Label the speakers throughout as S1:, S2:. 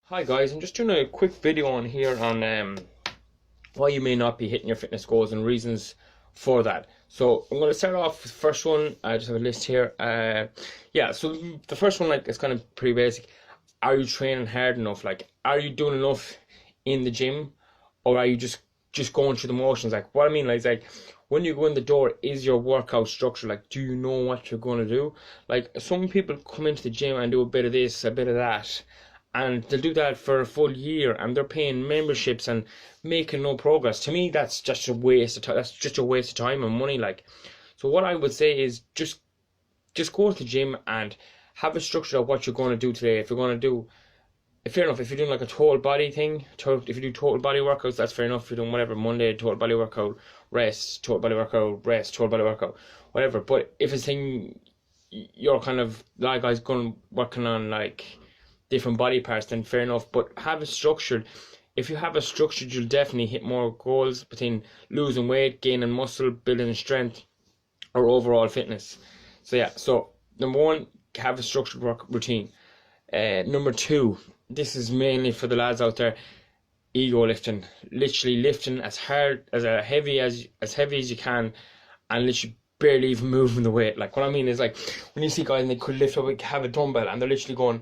S1: Hi guys, I'm just doing a quick video on here on why you may not be hitting your fitness goals and reasons for that. So I'm going to start off with the first one. I just have a list here. Yeah, so the first one, like, it's kind of pretty basic. Are you training hard enough? Like, are you doing enough in the gym, or are you just going through the motions? Like, what I mean, like when you go in the door, is your workout structure, like, do you know what you're going to do? Like, some people come into the gym and do a bit of this, a bit of that, and they'll do that for a full year, and they're paying memberships and making no progress. To me, that's just a waste of time. That's just a waste of time and money. Like, so what I would say is just go to the gym and have a structure of what you're going to do today. If you're going to do, fair enough, if you're doing like a total body thing, if you do total body workouts, that's fair enough. If you're doing whatever, Monday total body workout, rest, total body workout, rest, total body workout, whatever. But if it's thing you're kind of like guys going working on like different body parts, then fair enough. But have it structured. If you have it structured, you'll definitely hit more goals between losing weight, gaining muscle, building strength, or overall fitness. So yeah, so number one, have a structured work routine. Number two, this is mainly for the lads out there. Ego lifting, literally lifting as hard as heavy as you can, and literally barely even moving the weight. Like, what I mean is, like, when you see guys and they could lift up, have a dumbbell, and they're literally going,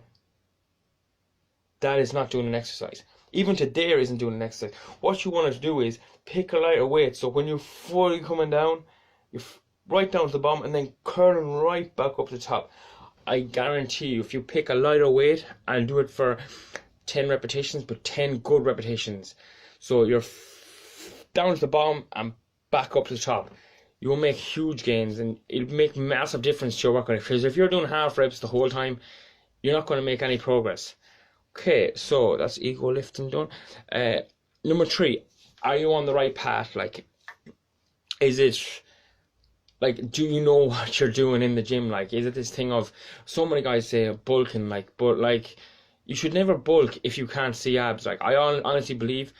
S1: that is not doing an exercise. Even to there isn't doing an exercise. What you want to do is pick a lighter weight, so when you're fully coming down, you're right down to the bottom and then curling right back up to the top. I guarantee you, if you pick a lighter weight and do it for 10 repetitions, but 10 good repetitions, so you're down to the bottom and back up to the top, you will make huge gains, and it'll make massive difference to your workout. Because if you're doing half reps the whole time, you're not going to make any progress. Okay, so that's ego lifting done. Number three, are you on the right path? Like, is it, like, do you know what you're doing in the gym? Like, is it this thing of, so many guys say bulking, like, but like, you should never bulk if you can't see abs. Like, I honestly believe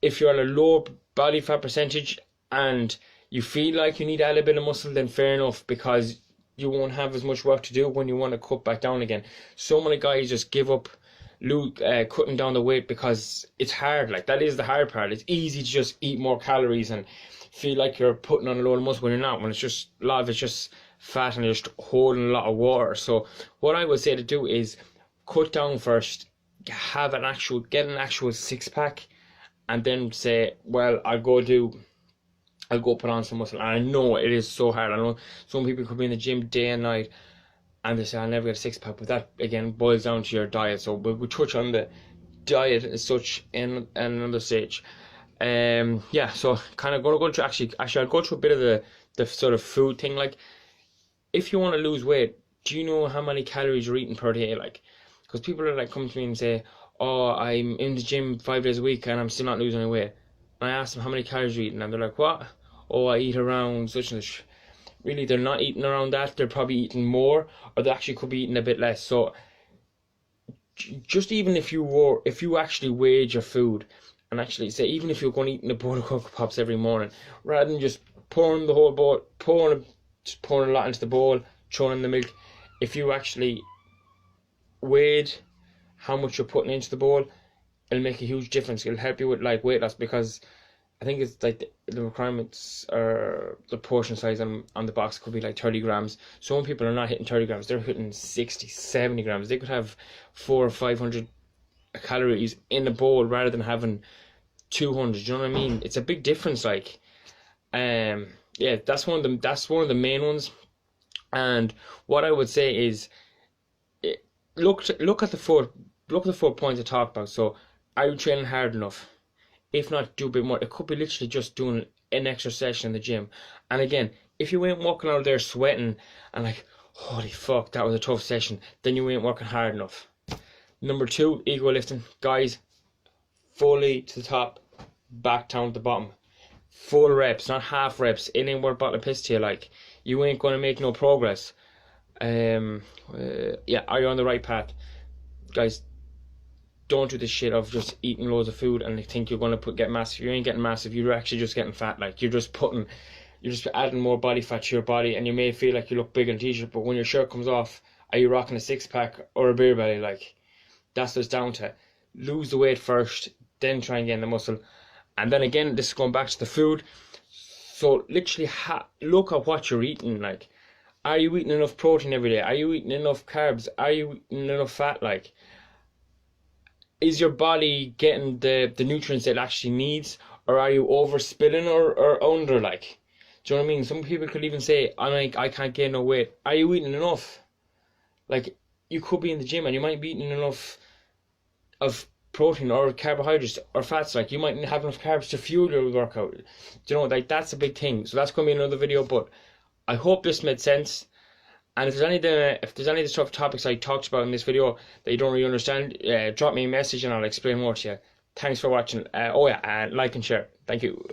S1: if you're at a low body fat percentage and you feel like you need a little bit of muscle, then fair enough, because you won't have as much work to do when you want to cut back down again. So many guys just give up cutting down the weight because it's hard. Like, that is the hard part. It's easy to just eat more calories and feel like you're putting on a load of muscle when you're not, when it's just, a lot of it's just fat and you're just holding a lot of water. So what I would say to do is cut down first, get an actual six-pack, and then say, well, I'll go put on some muscle. And I know it is so hard. I know some people could be in the gym day and night and they say, I'll never get a six-pack, but that again boils down to your diet. So we'll touch on the diet as such in another stage. Yeah, so kind of going to go through, actually I'll go through a bit of the sort of food thing. Like, if you want to lose weight, do you know how many calories you're eating per day? Like, because people are like, come to me and say, oh, I'm in the gym 5 days a week and I'm still not losing any weight. And I ask them, how many calories are you eating? And they're like, what? Oh, I eat around such and such. Really, they're not eating around that. They're probably eating more, or they actually could be eating a bit less. So just even if you actually weighed your food and actually say, even if you're going to eat a bowl of Cocoa Pops every morning, rather than just pouring the whole bowl, pouring a lot into the bowl, throwing in the milk, if you actually weighed how much you're putting into the bowl, it'll make a huge difference. It'll help you with like weight loss, because I think it's like the requirements, or the portion size on the box could be like 30 grams. Some people are not hitting 30 grams, they're hitting 60, 70 grams. They could have 400 or 500 calories in a bowl rather than having 200. Do you know what I mean? It's a big difference. Like, yeah, that's one of the main ones. And what I would say is, look at the four points I talked about. So, are you training hard enough? If not, do a bit more. It could be literally just doing an extra session in the gym. And again, if you ain't walking out there sweating and like, holy fuck, that was a tough session, then you ain't working hard enough. Number two, ego lifting. Guys, fully to the top, back down to the bottom. Full reps, not half reps. It ain't worth bottle of piss to you. Like, you ain't going to make no progress. Yeah, are you on the right path? Guys, don't do this shit of just eating loads of food and think you're going to get massive. You ain't getting massive, you're actually just getting fat. Like, you're just adding more body fat to your body, and you may feel like you look big in a t-shirt, but when your shirt comes off, are you rocking a six-pack or a beer belly? Like, that's what it's down to. lose the weight first, then try and gain the muscle. And then again, this is going back to the food. So literally look at what you're eating. Like, are you eating enough protein every day? Are you eating enough carbs? Are you eating enough fat? Like, is your body getting the nutrients it actually needs, or are you overspilling or under? Like, do you know what I mean? Some people could even say, I can't gain no weight. Are you eating enough? Like, you could be in the gym and you might be eating enough of protein or carbohydrates or fats. Like, you might not have enough carbs to fuel your workout. Do you know, like, that's a big thing. So that's going to be another video, but I hope this made sense. And if there's any of the topics I talked about in this video that you don't really understand, drop me a message and I'll explain more to you. Thanks for watching. Oh yeah, and like and share. Thank you.